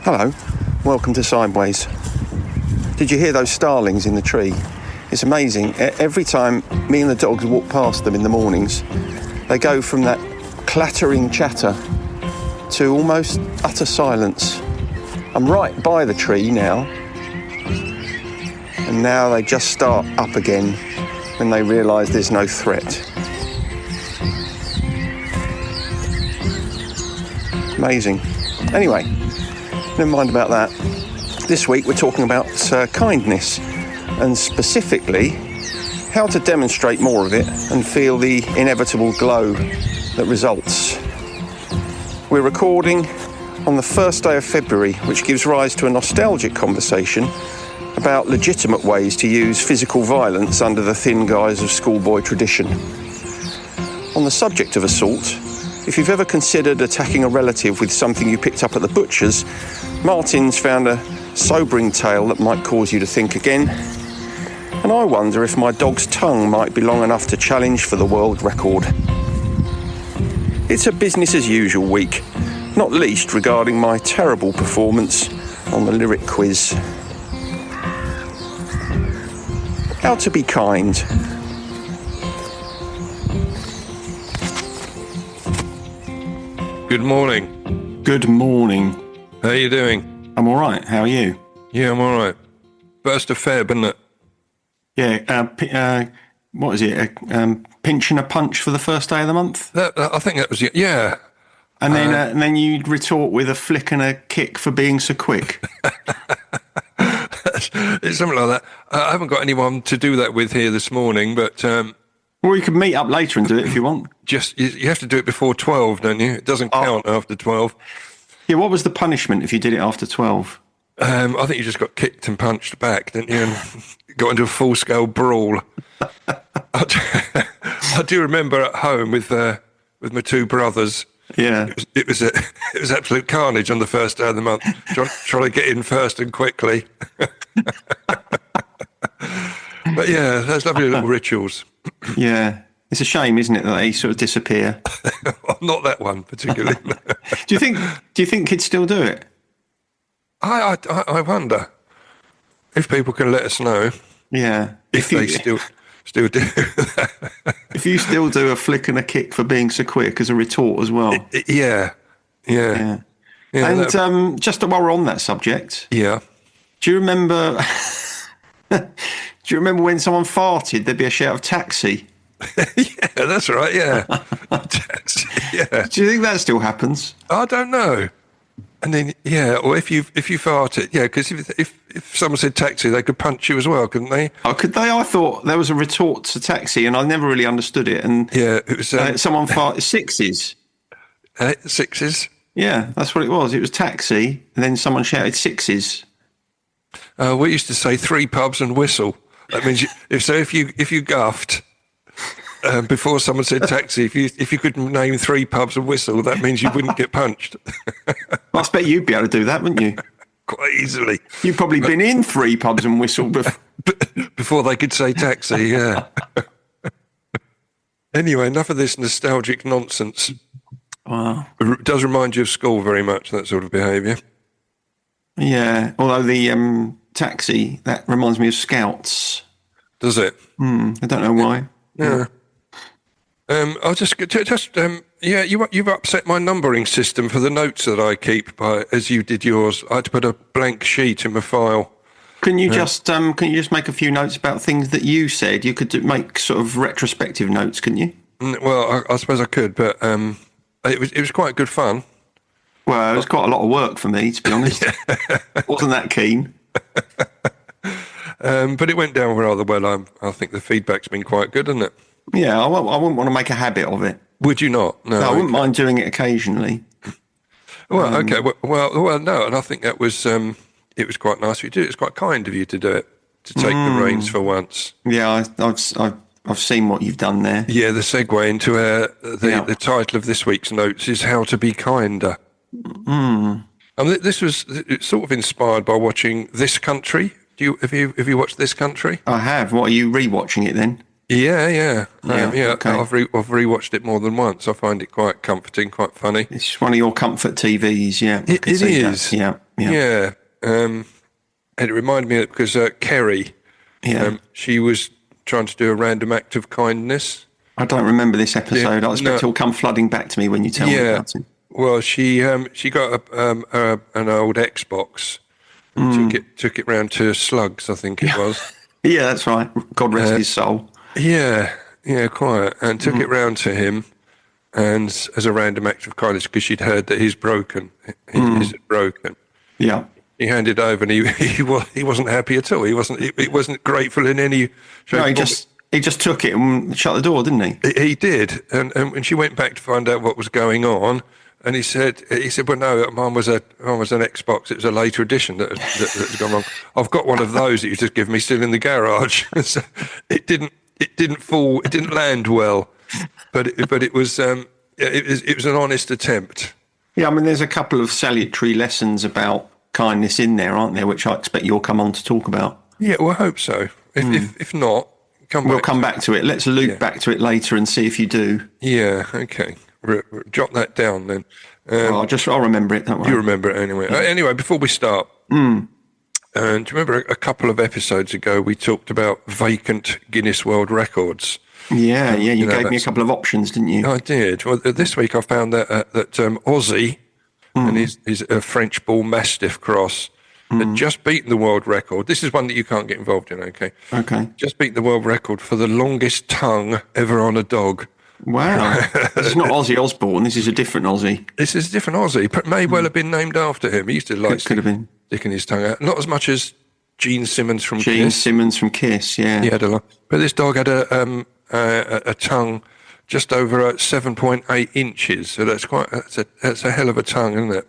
Hello, welcome to Sideways. Did you hear those starlings in the tree? It's amazing. Every time me and the dogs walk past them in the mornings, they go from that clattering chatter to almost utter silence. I'm right by the tree now, and now they just start up again when they realise there's no threat. Amazing. Anyway, never mind about that. This week we're talking about kindness, and specifically how to demonstrate more of it and feel the inevitable glow that results. We're recording on the first day of February, which gives rise to a nostalgic conversation about legitimate ways to use physical violence under the thin guise of schoolboy tradition. On the subject of assault, if you've ever considered attacking a relative with something you picked up at the butcher's, Martin's found a sobering tale that might cause you to think again. And I wonder if my dog's tongue might be long enough to challenge for the world record. It's a business as usual week, not least regarding my terrible performance on the lyric quiz. How to be kind. Good morning. Good morning. How are you doing? I'm all right. How are you? Yeah, I'm all right. First of Feb, isn't it? Yeah. What is it? Pinch and a punch for the first day of the month? I think that was it. Yeah. And then you'd retort with a flick and a kick for being so quick. It's something like that. I haven't got anyone to do that with here this morning, but Well, you could meet up later and do it if you want. just you have to do it before 12, don't you? It doesn't count after 12. Yeah, what was the punishment if you did it after 12? I think you just got kicked and punched back, didn't you? And got into a full-scale brawl. I do remember at home with my two brothers. Yeah. It was absolute carnage on the first day of the month. Trying to get in first and quickly. But yeah, those lovely little rituals. Yeah. It's a shame, isn't it, that they sort of disappear? Not that one particularly. Do you think kids still do it? I wonder if people can let us know. Yeah. If they still do that. If you still do a flick and a kick for being so quick as a retort as well. Yeah. And just while we're on that subject, Yeah. do you remember? Do you remember when someone farted? There'd be a shout of taxi. Yeah, that's right. Yeah. Yeah. Do you think that still happens? I don't know. And then, yeah, or if you farted, yeah, because if someone said taxi, they could punch you as well, couldn't they? Oh, could they? I thought there was a retort to taxi, and I never really understood it. And yeah, it was someone farted sixes. Sixes. Yeah, that's what it was. It was taxi, and then someone shouted sixes. We used to say 3 pubs and whistle. That means if you guffed before someone said taxi, if you could name 3 pubs and whistle, that means you wouldn't get punched. I bet you'd be able to do that, wouldn't you? Quite easily. You've probably been in 3 pubs and whistle before they could say taxi. Yeah. Anyway, enough of this nostalgic nonsense. Wow. It does remind you of school very much, that sort of behaviour. Yeah, although the taxi, that reminds me of Scouts. Does it? I don't know why. Yeah. I'll just you've upset my numbering system for the notes that I keep as you did yours. I had to put a blank sheet in my file. Can you just make a few notes about things that you said? You could make sort of retrospective notes, couldn't you? Well, I suppose I could, but it was quite good fun. Well, it was quite a lot of work for me, to be honest. Wasn't that keen. But it went down rather well. I think the feedback's been quite good, hasn't it? Yeah, I wouldn't want to make a habit of it. Would you not? No, I wouldn't mind doing it occasionally. Well, okay. Well, no, and I think that was it was quite nice of you to do it. It's quite kind of you to do it, to take the reins for once. Yeah, I've seen what you've done there. Yeah, the segue into the title of this week's notes is How to Be Kinder. And this was sort of inspired by watching This Country. Have you watched This Country? I have. What, are you rewatching it then? Yeah. Okay. I've rewatched it more than once. I find it quite comforting, quite funny. It's one of your comfort TVs, yeah. It is. Yeah. Yeah. And it reminded me because Kerry, she was trying to do a random act of kindness. I don't remember this episode. I expect it'll come flooding back to me when you tell me about it. Well, she got an old Xbox and took it round to Slugs, I think it was. Yeah, that's right. God rest his soul. Yeah, quite. And took it round to him, and as a random act of kindness, because she'd heard that he's broken. He's broken. Yeah. He handed over, and he wasn't happy at all. He wasn't grateful in any shape. No, he just took it and shut the door, didn't he? He did, and when she went back to find out what was going on, and he said, well, no, mine was an Xbox. It was a later edition that had gone wrong. I've got one of those that you just given me still in the garage. So it didn't land well, but it was an honest attempt. Yeah, I mean, there's a couple of salutary lessons about kindness in there, aren't there? Which I expect you'll come on to talk about. Yeah, well, I hope so. If not, we'll come back to it. Let's loop back to it later and see if you do. Yeah, okay. Jot that down then. I'll remember it. Don't worry. You remember it anyway. Anyway, before we start, do you remember a couple of episodes ago we talked about vacant Guinness World Records? Yeah. You gave me a couple of options, didn't you? I did. Well, this week I found that Aussie and his French Bull Mastiff cross had just beaten the world record. This is one that you can't get involved in, okay? Okay. Just beat the world record for the longest tongue ever on a dog. Wow. This is not Ozzy Osbourne. This is a different Aussie. This is a different Aussie. But may well have been named after him. He used to like sticking his tongue out. Not as much as Gene Simmons from Kiss. Yeah. He had a lot. But this dog had a tongue just over 7.8 inches. So that's a hell of a tongue, isn't it?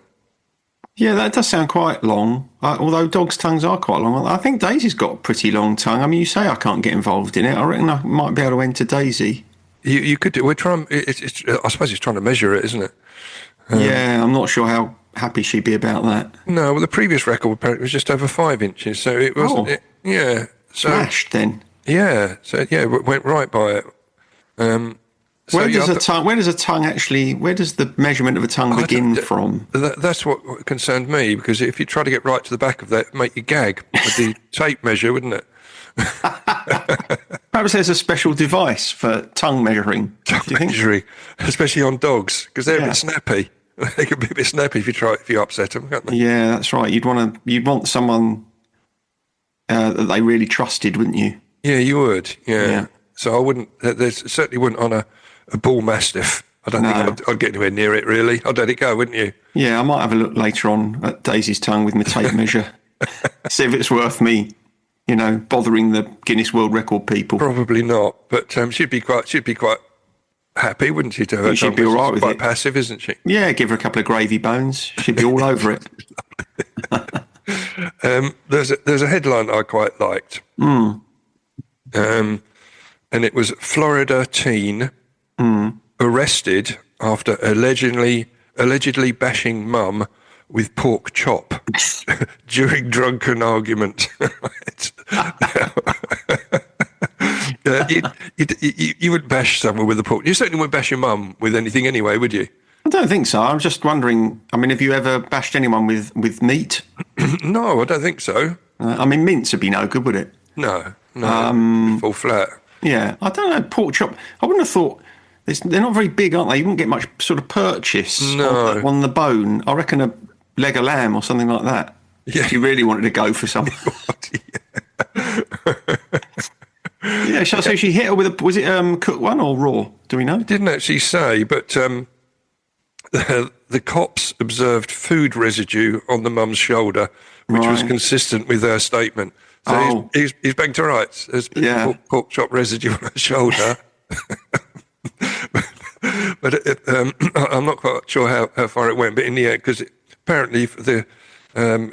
Yeah, that does sound quite long. Although dogs' tongues are quite long. I think Daisy's got a pretty long tongue. I mean, you say I can't get involved in it. I reckon I might be able to enter Daisy. You could do. We're trying. I suppose it's trying to measure it, isn't it? Yeah, I'm not sure how happy she'd be about that. No, well, the previous record apparently was just over 5 inches, so it wasn't. Smashed then. Yeah, so went right by it. Where does the measurement of a tongue begin from? That's what concerned me, because if you try to get right to the back of that, it'd make you gag with the tape measure, wouldn't it? Perhaps there's a special device for tongue measuring. Measuring, especially on dogs, because they're a bit snappy. They can be a bit snappy if you upset them, can't they? Yeah, that's right. You'd want someone that they really trusted, wouldn't you? Yeah, you would. Yeah. So I wouldn't. There certainly wouldn't on a bull mastiff. I don't think I'd get anywhere near it, really. I'd let it go, wouldn't you? Yeah, I might have a look later on at Daisy's tongue with my tape measure. See if it's worth me, bothering the Guinness World Record people. Probably not, but she'd be quite happy, wouldn't she? To her she'd be all right with quite it. Passive, isn't she? Yeah, give her a couple of gravy bones. She'd be all over it. There's a headline I quite liked. And it was Florida teen arrested after allegedly bashing mum with pork chop during drunken argument. You would bash someone with a pork. You certainly wouldn't bash your mum with anything anyway, would you? I don't think so. I'm just wondering. I mean, have you ever bashed anyone with meat? No, I don't think so. Mince would be no good, would it? No, fall flat. Yeah, I don't know. Pork chop. I wouldn't have thought. They're not very big, aren't they? You wouldn't get much sort of purchase on the bone. I reckon a leg of lamb or something like that. Yeah. If you really wanted to go for something. Yeah, so she hit her with was it cooked one or raw? Do we know? It didn't actually say, but the cops observed food residue on the mum's shoulder, which was consistent with her statement. So he's banged her right. There's pork chop residue on her shoulder. But I'm not quite sure how far it went. But in the end, because apparently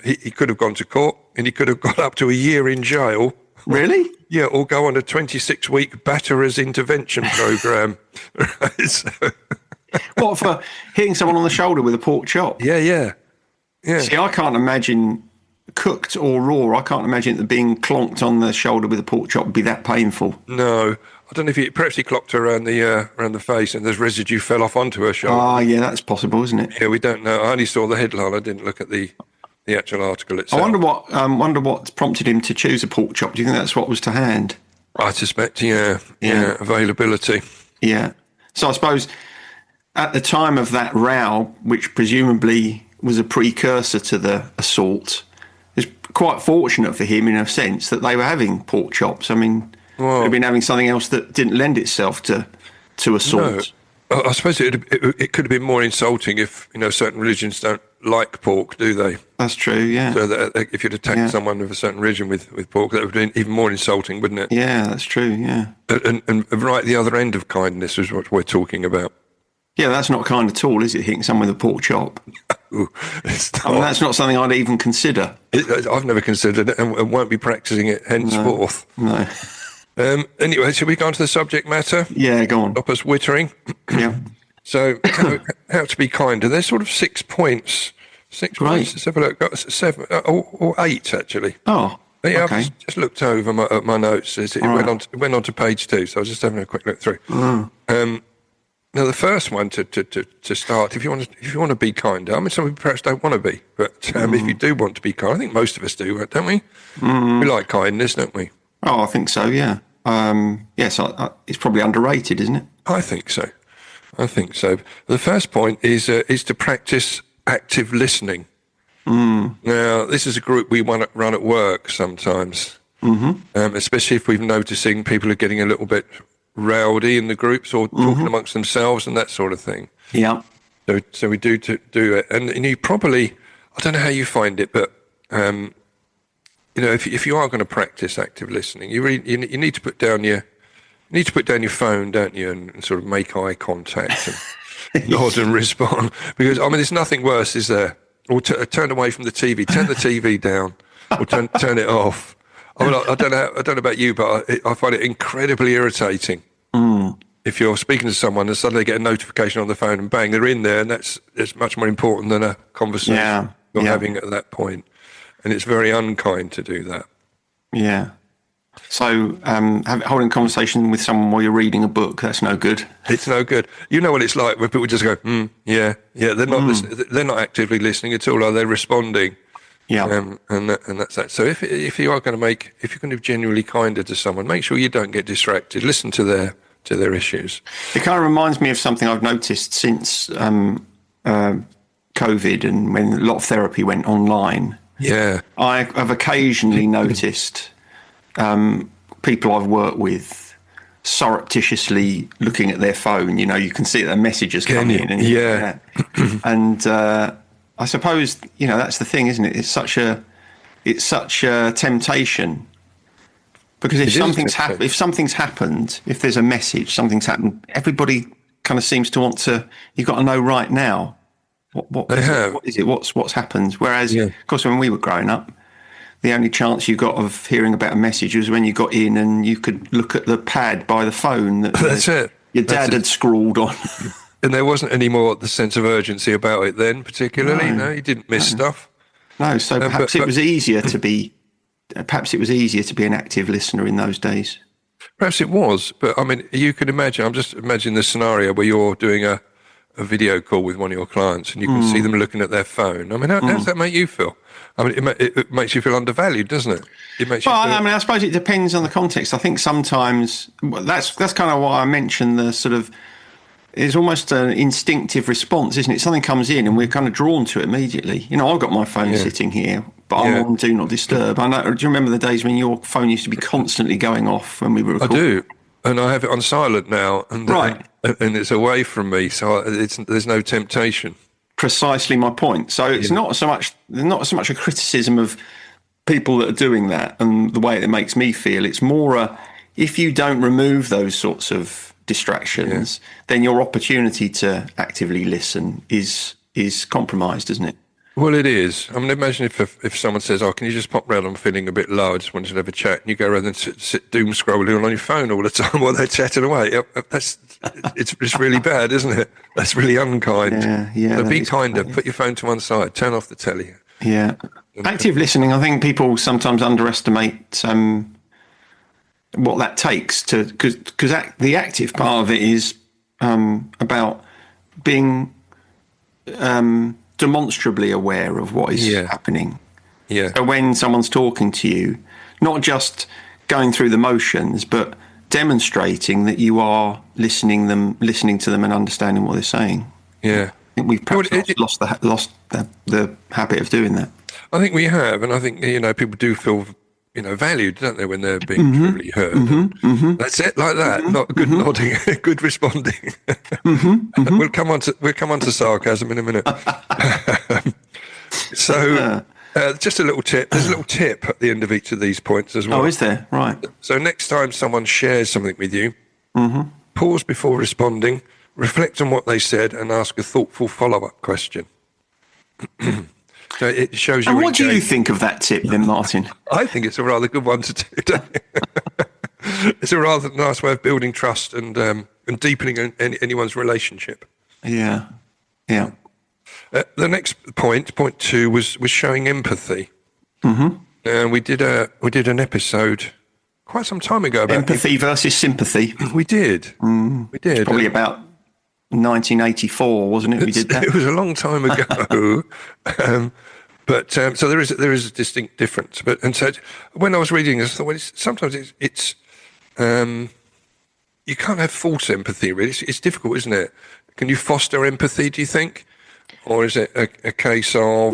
he could have gone to court and he could have got up to a year in jail. Really? Yeah, or go on a 26-week batterers intervention program. Right, so. What, for hitting someone on the shoulder with a pork chop? Yeah. See, I can't imagine, cooked or raw, I can't imagine that being clonked on the shoulder with a pork chop would be that painful. No, I don't know if perhaps he clocked her around the face and there's residue fell off onto her shoulder. Yeah, that's possible, isn't it? Yeah, we don't know. I only saw the headline. I didn't look at the the actual article I itself. wonder what prompted him to choose a pork chop. Do you think that's what was to hand? I suspect, yeah, availability. Yeah. So I suppose at the time of that row, which presumably was a precursor to the assault, it's quite fortunate for him in a sense that they were having pork chops. I mean, they'd been having something else that didn't lend itself to assault. No. I suppose it could have been more insulting if, certain religions don't like pork, do they? That's true, yeah. So that if you'd attacked someone of a certain religion with pork, that would have been even more insulting, wouldn't it? Yeah, that's true, yeah. And right at the other end of kindness is what we're talking about. Yeah, that's not kind at all, is it, hitting someone with a pork chop? It's I mean, that's not something I'd even consider. I've never considered it and won't be practising it henceforth. No. Anyway, shall we go on to the subject matter? Yeah, go on. Stop us wittering. Yeah. So, how to be kinder. There's sort of 6 points. 6 Great. points. Let's have a look. Got 7 or 8, actually. Oh, Yeah, okay. I've just looked over my notes. It went on to page 2, so I was just having a quick look through. Now, the first one to start, if you want to be kinder, I mean, some people perhaps don't want to be, but if you do want to be kind, I think most of us do, don't we? We like kindness, don't we? Oh, I think so, yeah. Yes, it's probably underrated, isn't it? I think so. The first point is to practice active listening. Now, this is a group we run at work sometimes, especially if we're noticing people are getting a little bit rowdy in the groups or talking amongst themselves and that sort of thing. Yeah. So we do it, and you probably, I don't know how you find it, but if you are going to practice active listening, you need to put down your phone, don't you, and sort of make eye contact and nod and respond, because I mean, there's nothing worse, is there? Or turn away from the TV, turn the TV down, or turn it off. I mean, I don't know about you, but I find it incredibly irritating if you're speaking to someone and suddenly get a notification on the phone and bang, they're in there, and it's much more important than a conversation you're having at that point. And it's very unkind to do that. Yeah. So holding a conversation with someone while you're reading a book, that's no good. It's no good. You know what it's like when people just go, yeah. They're not they're not actively listening at all, are they? Responding. Yeah. And that's that. So if you are going to if you're going to be genuinely kinder to someone, make sure you don't get distracted. Listen to their issues. It kind of reminds me of something I've noticed since COVID and when a lot of therapy went online. Yeah. I have occasionally noticed people I've worked with surreptitiously looking at their phone. You can see their messages come in. And, and I suppose, that's the thing, isn't it? It's such a temptation. Because if something's happened, if there's a message, something's happened, everybody kind of seems to want to, you've got to know right now. What is it? What's happened? Whereas, of course, when we were growing up, the only chance you got of hearing about a message was when you got in and you could look at the pad by the phone that your dad had scrawled on. And there wasn't any more the sense of urgency about it then, particularly. No, you didn't miss stuff. No, so perhaps it was easier to be. Perhaps it was easier to be an active listener in those days. Perhaps it was, but I mean, you can imagine. I'm just imagining the scenario where you're doing a video call with one of your clients and you can see them looking at their phone. I mean, how does that make you feel? I mean, it makes you feel undervalued, doesn't it? It makes you feel... I mean, I suppose it depends on the context. I think sometimes that's kind of why I mentioned the sort of, it's almost an instinctive response, isn't it? Something comes in and we're kind of drawn to it immediately. I've got my phone sitting here, but I'm on Do Not Disturb. I know. Do you remember the days when your phone used to be constantly going off when we were recording? I do. And I have it on silent now, and it's away from me, so there's no temptation. Precisely my point. So it's not so much a criticism of people that are doing that and the way it makes me feel. It's more if you don't remove those sorts of distractions, then your opportunity to actively listen is compromised, isn't it? Well, it is. I mean, imagine if someone says, "Oh, can you just pop round? I'm feeling a bit low. I just wanted to have a chat." And you go around and sit doom scrolling on your phone all the time while they're chatting away. It's really bad, isn't it? That's really unkind. Yeah. So be kinder. Put your phone to one side. Turn off the telly. Yeah. Active listening. I think people sometimes underestimate what that takes because the active part of it is about being demonstrably aware of what is happening. Yeah. So when someone's talking to you, not just going through the motions, but demonstrating that you are listening to them and understanding what they're saying. Yeah. I think we've perhaps lost the habit of doing that. I think we have, and I think people do feel valued, don't they, when they're being truly heard? That's it, like that. Not good nodding, good responding. We'll come on to sarcasm in a minute. So, just a little tip. There's a little tip at the end of each of these points as well. Oh, is there? Right. So next time someone shares something with you, pause before responding, reflect on what they said, and ask a thoughtful follow-up question. So it shows you. And what do you think of that tip, then, Martin? I think it's a rather good one to do. Don't you? It's a rather nice way of building trust and deepening anyone's relationship. Yeah. The next point 2, was showing empathy. And we did an episode quite some time ago about empathy versus sympathy. We did. We did. Probably about 1984, wasn't it? We did that. It was a long time ago. So there is a distinct difference. And so when I was reading this, I thought, well, sometimes it's you can't have false empathy. Really, it's difficult, isn't it? Can you foster empathy? Do you think, or is it a case of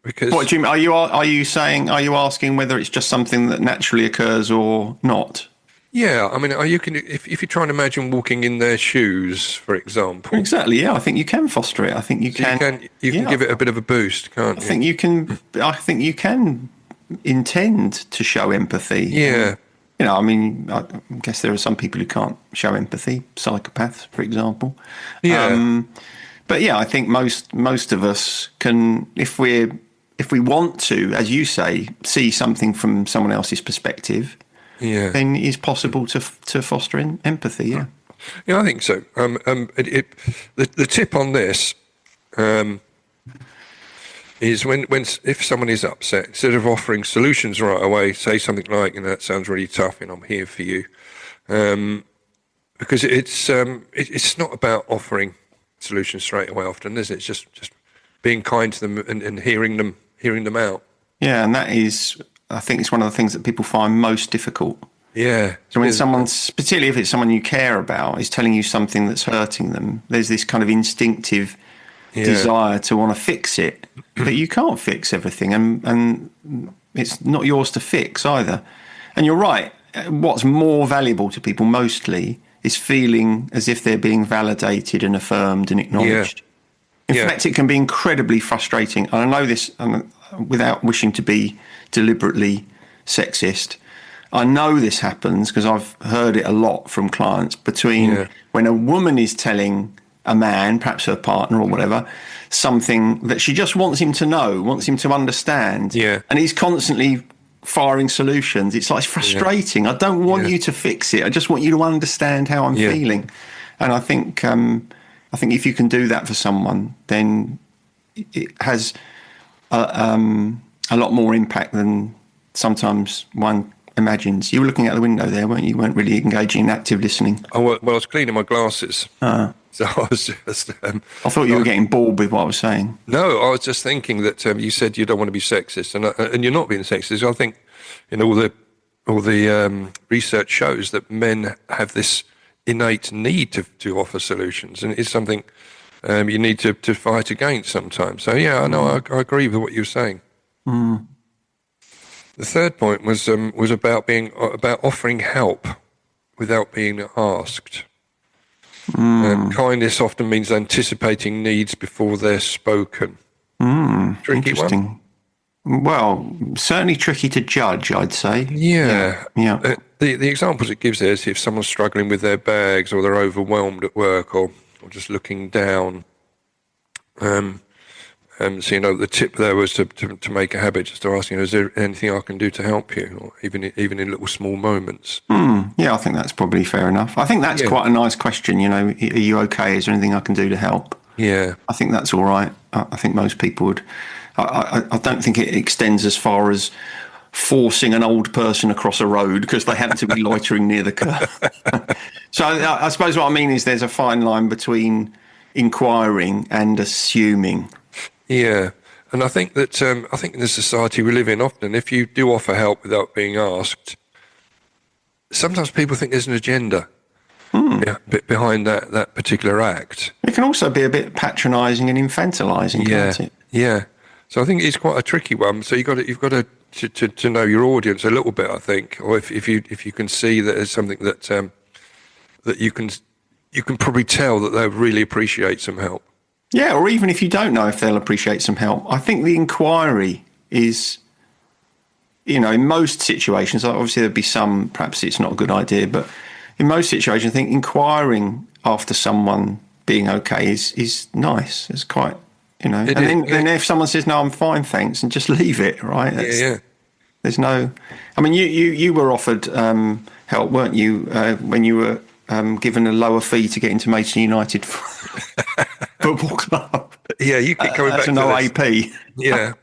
because? What do you mean? Are you asking whether it's just something that naturally occurs or not? Yeah, I mean, if you try and imagine walking in their shoes, for example. Exactly. Yeah, I think you can foster it. I think you can. You can give it a bit of a boost, can't you? I think you can intend to show empathy. Yeah. I mean, I guess there are some people who can't show empathy, psychopaths, for example. Yeah. But yeah, I think most of us can, if we want to, as you say, see something from someone else's perspective. Yeah. Then it's possible to foster empathy. Yeah. Yeah, I think so. The tip on this is if someone is upset, instead of offering solutions right away, say something like, that sounds really tough, and I'm here for you, because it's not about offering solutions straight away. Often, is it? It's just being kind to them and hearing them out. Yeah, and that is, I think, it's one of the things that people find most difficult. Yeah. So when particularly if it's someone you care about, is telling you something that's hurting them, there's this kind of instinctive desire to want to fix it, but you can't fix everything, and it's not yours to fix either. And you're right. What's more valuable to people mostly is feeling as if they're being validated and affirmed and acknowledged. In fact, it can be incredibly frustrating. And I know this without wishing to be deliberately sexist. I know this happens because I've heard it a lot from clients between when a woman is telling a man, perhaps her partner or whatever, something that she just wants him to know, wants him to understand. Yeah. And he's constantly firing solutions. It's like, it's frustrating. I don't want you to fix it. I just want you to understand how I'm feeling. And I think if you can do that for someone, then it has a lot more impact than sometimes one imagines. You were looking out the window there, weren't you? You weren't really engaging in active listening. Oh, well, I was cleaning my glasses. So I was just... I thought you were getting bored with what I was saying. No, I was just thinking that you said you don't want to be sexist, and you're not being sexist. I think all the research shows that men have this innate need to offer solutions, and it's something you need to fight against sometimes. So yeah, I know I agree with what you're saying. Mm. The third point was about offering help without being asked. Kindness often means anticipating needs before they're spoken. Tricky Interesting. One? Well, certainly tricky to judge, I'd say. Yeah. The examples it gives there is if someone's struggling with their bags, or they're overwhelmed at work, or just looking down. So the tip there was to make a habit, just to ask, is there anything I can do to help you, or even in little small moments. Yeah, I think that's probably fair enough. I think that's quite a nice question. Are you okay? Is there anything I can do to help? Yeah, I think that's all right. I think most people would. I don't think it extends as far as forcing an old person across a road because they happen to be loitering near the curb. So I suppose what I mean is there's a fine line between inquiring and assuming. Yeah, and I think that I think in the society we live in, often if you do offer help without being asked, sometimes people think there's an agenda behind that particular act. It can also be a bit patronising and infantilising, can't it? Yeah. So I think it's quite a tricky one. So you've got to know your audience a little bit, I think, or if you can see that there's something that that you can probably tell that they'll really appreciate some help. Yeah, or even if you don't know if they'll appreciate some help, I think the inquiry is, in most situations, obviously there'd be some, perhaps it's not a good idea, but in most situations, I think inquiring after someone being okay is nice. It's quite, then if someone says, no, I'm fine, thanks, and just leave it, right? Yeah. There's no, I mean, you were offered help, weren't you, when you were given a lower fee to get into Maidstone United Football Club? Yeah, you keep coming back to an this. OAP. Yeah.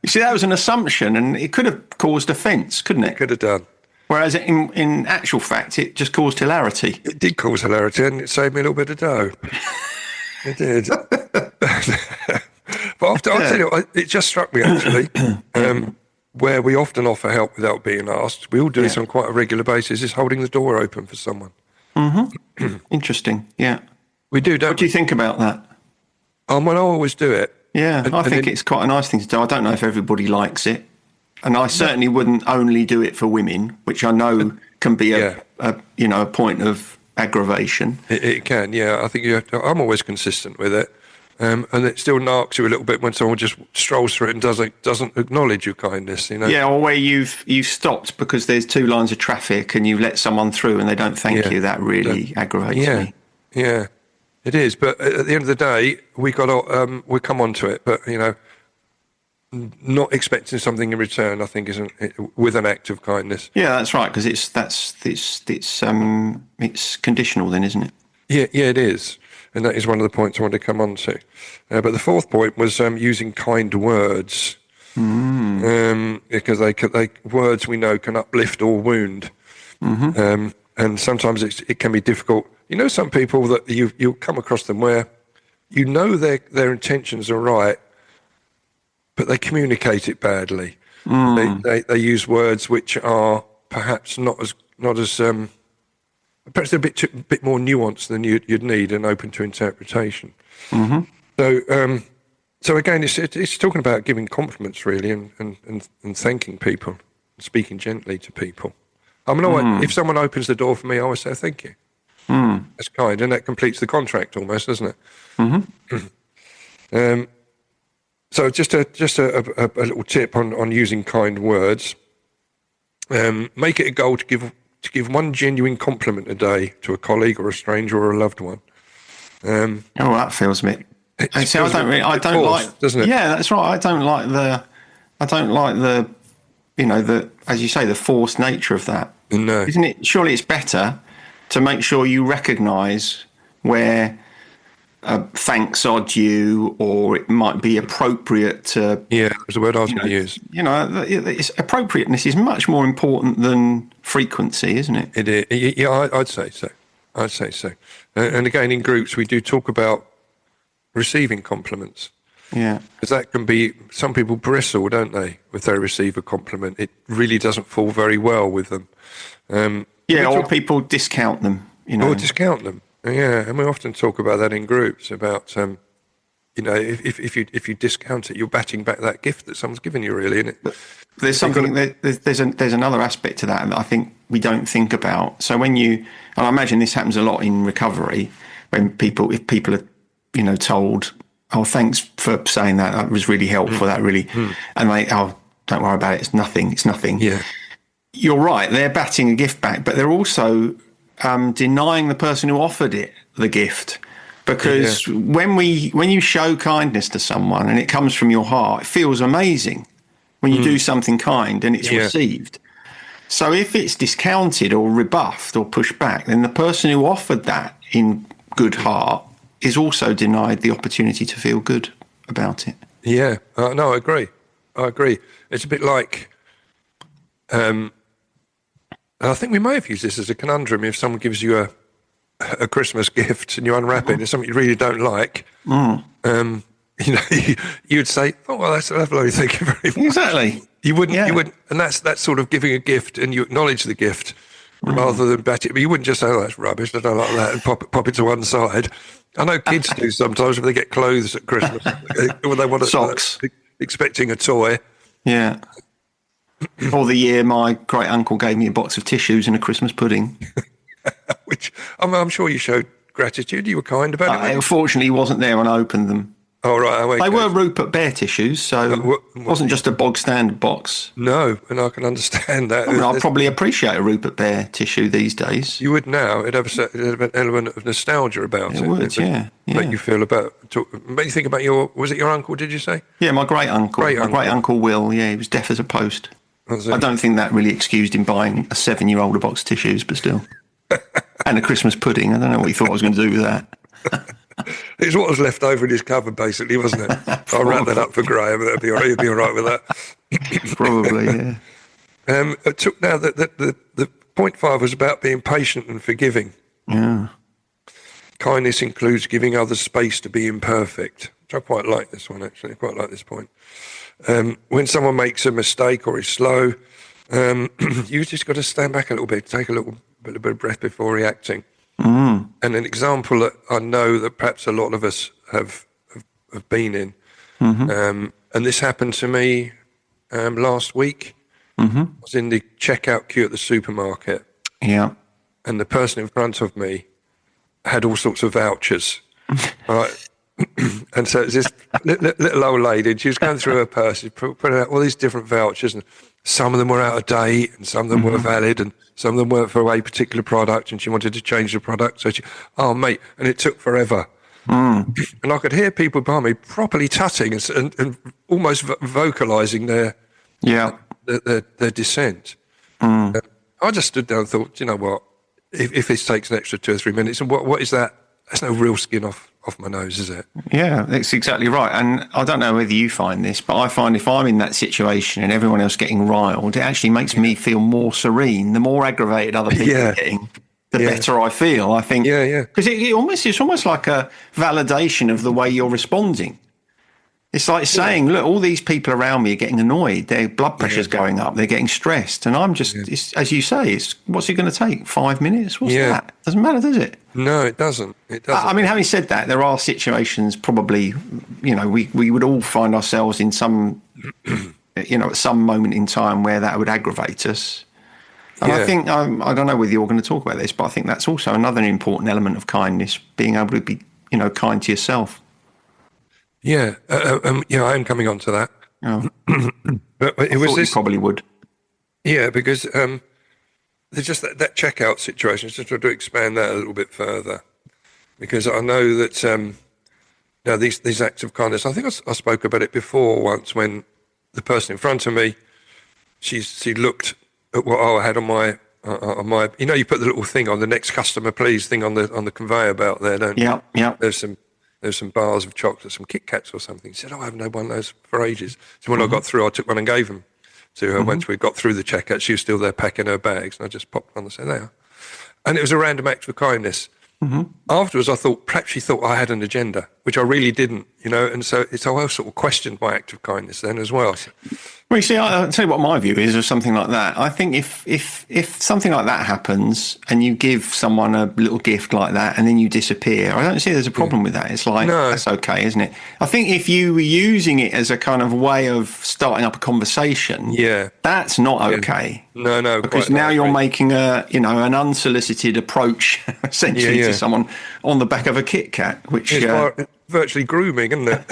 You see, that was an assumption, and it could have caused offence, couldn't it? It could have done. Whereas in actual fact, it just caused hilarity. It did cause hilarity, and it saved me a little bit of dough. It did. But I'll tell you, it just struck me actually, where we often offer help without being asked. We all do this on quite a regular basis, is holding the door open for someone. Mm-hmm. Interesting, yeah. We do, don't we? What do you think about that? Well, I always do it. Yeah, I think it's quite a nice thing to do. I don't know if everybody likes it. And I certainly wouldn't only do it for women, which I know can be a point of aggravation. It can, yeah. I think you have to, I'm always consistent with it. And it still narks you a little bit when someone just strolls through it and doesn't acknowledge your kindness, Yeah, or where you've stopped because there's 2 lines of traffic and you've let someone through and they don't thank you. That really aggravates me. Yeah, it is. But at the end of the day, we come onto it. But not expecting something in return, I think, with an act of kindness. Yeah, that's right, because it's conditional, then, isn't it? Yeah, it is, and that is one of the points I want to come on to. But the fourth point was using kind words, because they words we know can uplift or wound, and sometimes it can be difficult. Some people that you'll come across them where their intentions are right, but they communicate it badly. They use words which are perhaps not as perhaps a bit more nuanced than you'd need and open to interpretation. So again, it's talking about giving compliments really and thanking people, and speaking gently to people. I mean, if someone opens the door for me, I always say thank you. That's kind, and that completes the contract almost, doesn't it? So just a little tip on using kind words. Make it a goal to give one genuine compliment a day to a colleague or a stranger or a loved one. That feels a bit. I don't like, doesn't it? Yeah, that's right. I don't like the, as you say, the forced nature of that. No, isn't it? Surely it's better to make sure you recognise where thanks are due, or it might be appropriate to. Yeah, that's the word I was going to use. Appropriateness is much more important than frequency, isn't it? It is. Yeah, I'd say so. And again, in groups, we do talk about receiving compliments. Yeah. Because that can be, some people bristle, don't they, if they receive a compliment. It really doesn't fall very well with them. Or people discount them, Or discount them. Yeah, and we often talk about that in groups about, if you discount it, you're batting back that gift that someone's given you, really, isn't it? There's something. There's another aspect to that I think we don't think about. So and I imagine this happens a lot in recovery, if people are, told, oh, thanks for saying that. That was really helpful. That really, and they, oh, don't worry about it. It's nothing. Yeah, you're right. They're batting a gift back, but they're also denying the person who offered it the gift, because when you show kindness to someone and it comes from your heart, it feels amazing when you do something kind and it's received. So if it's discounted or rebuffed or pushed back, then the person who offered that in good heart is also denied the opportunity to feel good about it. Yeah, no, I agree. It's a bit like, I think we may have used this as a conundrum. If someone gives you a Christmas gift and you unwrap it and it's something you really don't like, You know, you'd say, "Oh well, that's lovely. Thank you very much." Exactly. You wouldn't. Yeah. You wouldn't, and that's sort of giving a gift, and you acknowledge the gift rather than bat it. But you wouldn't just say, "Oh, that's rubbish. I don't like that," and pop it to one side. I know kids do sometimes if they get clothes at Christmas when they want to Socks, expecting a toy. Yeah. Or the year my great uncle gave me a box of tissues and a Christmas pudding. Which I'm sure you showed gratitude. You were kind about it. Unfortunately, he wasn't there when I opened them. Oh, right. Oh, okay. They were Rupert Bear tissues, so it wasn't just a bog standard box. No, and I can understand that. I mean, I'd probably appreciate a Rupert Bear tissue these days. You would now. It'd have an element of nostalgia about it. It would, yeah. Make you feel make you think about was it your uncle, did you say? Yeah, my great uncle. Great uncle Will, yeah, he was deaf as a post. I don't think that really excused him buying a 7-year-old a box of tissues, but still. And a Christmas pudding. I don't know what he thought I was going to do with that. It's what was left over in his cupboard, basically, wasn't it? I'll wrap that up for Graham. He'd be all right with that. Probably, yeah. Now, the point 5 was about being patient and forgiving. Yeah. Kindness includes giving others space to be imperfect. Which I quite like this one, actually. I quite like this point. When someone makes a mistake or is slow, you just got to stand back a little bit, take a little bit of breath before reacting. And an example that I know that perhaps a lot of us have been in, and this happened to me last week. I was in the checkout queue at the supermarket. Yeah. And the person in front of me had all sorts of vouchers. Right. And so it's this little old lady, and she was going through her purse, she put out all these different vouchers, and some of them were out of date, and some of them were valid, and some of them weren't for a particular product, and she wanted to change the product. So she, oh, mate, and it took forever. And I could hear people behind me properly tutting and almost vocalising their dissent. I just stood there and thought, you know what, if this takes an extra 2 or 3 minutes, and what is that? That's no real skin off my nose, is it? Yeah, that's exactly right. And I don't know whether you find this, but I find if I'm in that situation and everyone else getting riled, it actually makes me feel more serene. The more aggravated other people are getting, the better I feel, I think. Yeah. Because it's almost like a validation of the way you're responding. It's like saying, look, all these people around me are getting annoyed. Their blood pressure's going up. They're getting stressed. And I'm just, as you say, what's it going to take? 5 minutes? What's that? Doesn't matter, does it? No, it doesn't. It doesn't. I mean, having said that, there are situations probably, we would all find ourselves in some, at some moment in time where that would aggravate us. And I think, I don't know whether you're going to talk about this, but I think that's also another important element of kindness, being able to be, kind to yourself. Yeah, I am coming on to that. Oh. But it was this. You probably would. Yeah, because there's just that checkout situation. Just trying to expand that a little bit further, because I know that now these acts of kindness. I think I spoke about it before once when the person in front of me, she looked at what I had on my. You put the little thing on the next customer please thing on the conveyor belt there, don't you? Yeah. There's some bars of chocolate, some Kit Kats or something. She said, I haven't had one of those for ages. So when I got through, I took one and gave them to her. Once we got through the checkout, she was still there packing her bags. And I just popped on and said, there. And it was a random act of kindness. Afterwards, I thought, perhaps she thought I had an agenda, which I really didn't, And so I sort of questioned my act of kindness then as well. So, well, you see, I'll tell you what my view is of something like that. I think if something like that happens and you give someone a little gift like that and then you disappear, I don't see there's a problem with that. It's like, that's okay, isn't it? I think if you were using it as a kind of way of starting up a conversation, that's not okay. No. Because now you're making an unsolicited approach essentially to someone on the back of a Kit Kat, which it's virtually grooming, isn't it?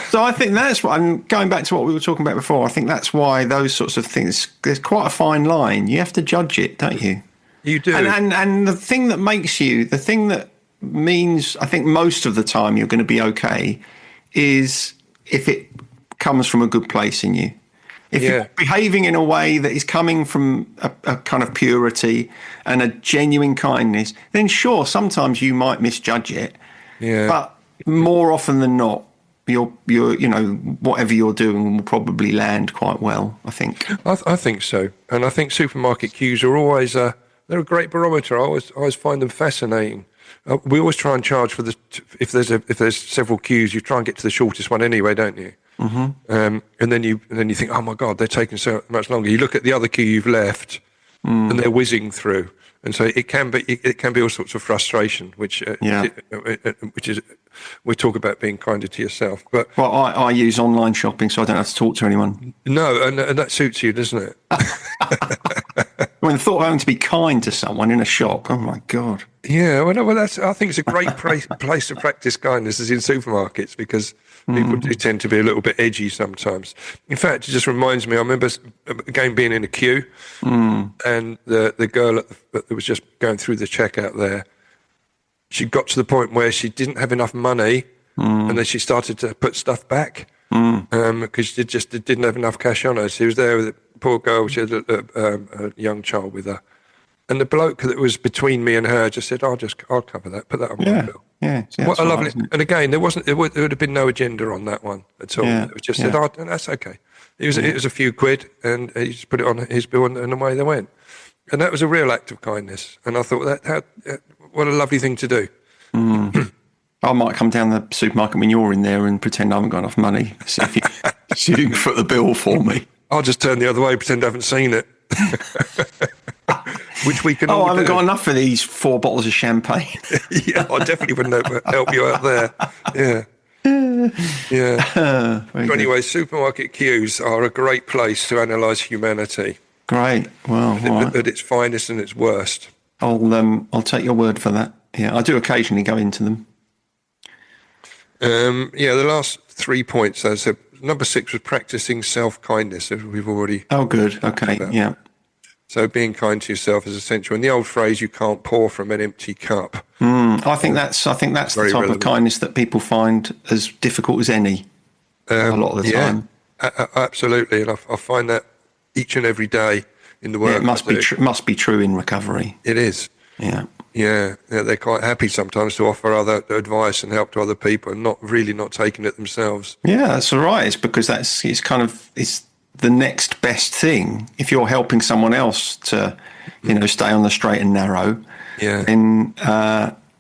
So I think that's what I'm going back to what we were talking about before. I think that's why those sorts of things, there's quite a fine line. You have to judge it, don't you? You do. And the thing that means I think most of the time you're going to be okay is if it comes from a good place in you. If you're behaving in a way that is coming from a kind of purity and a genuine kindness, then sure, sometimes you might misjudge it. Yeah. But more often than not, you're whatever you're doing will probably land quite well, I think. I think so. And I think supermarket queues are always a They're a great barometer. I always find them fascinating. We always try and charge for if there's several queues, you try and get to the shortest one anyway, don't you? And then you think, oh my God, they're taking so much longer. You look at the other queue you've left, and they're whizzing through, and so it can be all sorts of frustration, which is we talk about being kinder to yourself. But well, I use online shopping, so I don't have to talk to anyone. No, and that suits you, doesn't it? I mean, the thought of having to be kind to someone in a shop, oh my God. Yeah, I think it's a great place to practice kindness is in supermarkets, because people do tend to be a little bit edgy sometimes. In fact, it just reminds me, I remember again being in a queue, and the girl that was just going through the checkout there, she got to the point where she didn't have enough money, and then she started to put stuff back, because she just didn't have enough cash on her. She was there with a poor girl, she had a young child with her. And the bloke that was between me and her just said, I'll cover that, put that on my bill. Yeah. What a lovely, and again, there would have been no agenda on that one at all. Yeah, It was just said, oh, that's okay. It was a few quid, and he just put it on his bill, and away they went. And that was a real act of kindness. And I thought what a lovely thing to do. I might come down the supermarket when you're in there and pretend I haven't got enough money. See if you can foot the bill for me. I'll just turn the other way, pretend I haven't seen it. Which we can all I haven't do. got enough for these 4 bottles of champagne. Yeah, I definitely wouldn't help you out there. Yeah. So anyway, supermarket queues are a great place to analyse humanity. Great. Well, at its finest and its worst. I'll take your word for that. Yeah, I do occasionally go into them. The last 3 points. So number 6 was practicing self-kindness, as we've already. Oh, good. Okay. About. Yeah. So being kind to yourself is essential. And the old phrase, you can't pour from an empty cup. I think that's the type relevant. Of kindness that people find as difficult as any a lot of the time. Absolutely. And I find that each and every day in the work. It must be true in recovery. It is. Yeah, they're quite happy sometimes to offer other advice and help to other people, and not taking it themselves. Yeah, that's all right. It's because it's the next best thing. If you're helping someone else to, stay on the straight and narrow, then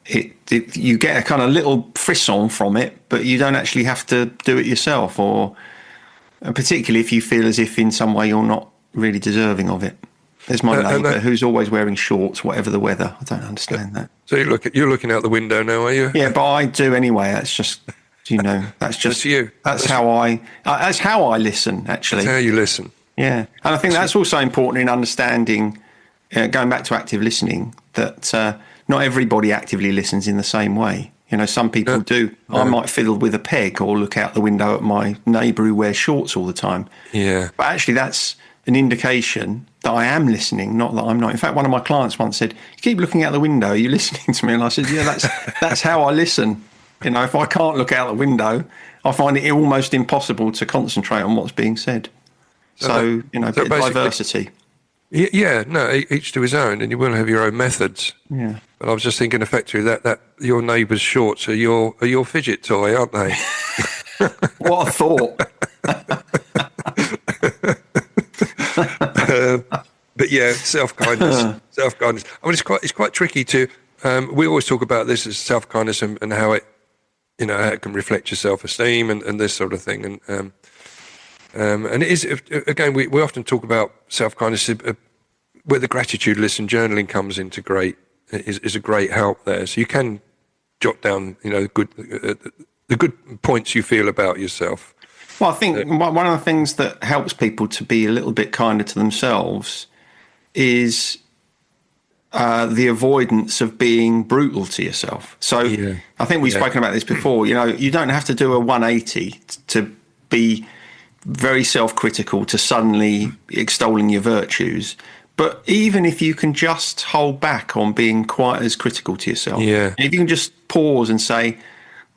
you get a kind of little frisson from it, but you don't actually have to do it yourself, or particularly if you feel as if in some way you're not really deserving of it. There's my neighbour who's always wearing shorts, whatever the weather. I don't understand that. So you're looking out the window now, are you? Yeah, but I do anyway. That's just, that's just you. That's how I listen. Actually, that's how you listen. Yeah, and I think that's also important in understanding. Going back to active listening, that not everybody actively listens in the same way. Some people do. I might fiddle with a peg or look out the window at my neighbour who wears shorts all the time. Yeah, but actually, that's an indication that I am listening, not that I'm not. In fact, one of my clients once said, "You keep looking out the window. Are you listening to me?" And I said, "Yeah, that's how I listen. If I can't look out the window, I find it almost impossible to concentrate on what's being said." So a bit of diversity. Yeah, no, each to his own, and you will have your own methods. Yeah. But I was just thinking, effectively, that your neighbour's shorts are your fidget toy, aren't they? What a thought. But yeah, self-kindness. Self-kindness. I mean, it's quite tricky to. We always talk about this as self-kindness and how it, how it can reflect your self-esteem and this sort of thing. And it is, again, we often talk about self-kindness where the gratitude list and journaling comes into is a great help there. So you can jot down, the good points you feel about yourself. Well, I think one of the things that helps people to be a little bit kinder to themselves is the avoidance of being brutal to yourself. So I think we've spoken about this before. You don't have to do a 180 to be very self-critical to suddenly extolling your virtues. But even if you can just hold back on being quite as critical to yourself, if you can just pause and say,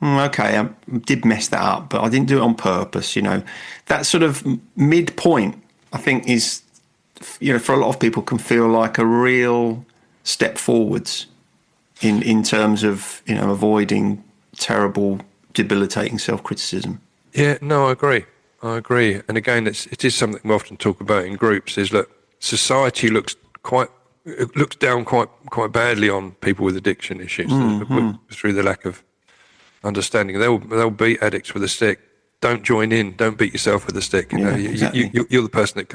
okay, I did mess that up, but I didn't do it on purpose, that sort of midpoint, I think is, for a lot of people can feel like a real step forwards in terms of, avoiding terrible, debilitating self-criticism. Yeah, no, I agree. And again, it is something we often talk about in groups, is that society looks quite looks down quite badly on people with addiction issues through the lack of understanding. They'll beat addicts with a stick. Don't join in. Don't beat yourself with a stick. Exactly. You're the person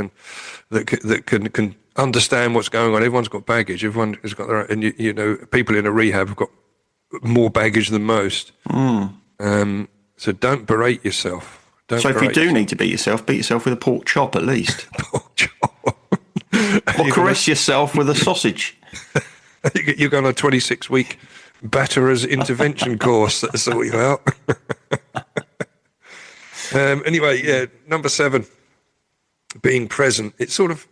that can understand what's going on. Everyone's got baggage. Everyone has got their own, and people in a rehab have got more baggage than most. So don't berate yourself. So if you do need to beat yourself with a pork chop at least. Pork chop. Or caress yourself with a sausage. You're going on a 26-week batterers intervention course that'll sort you out. Anyway, number 7, being present. It's sort of,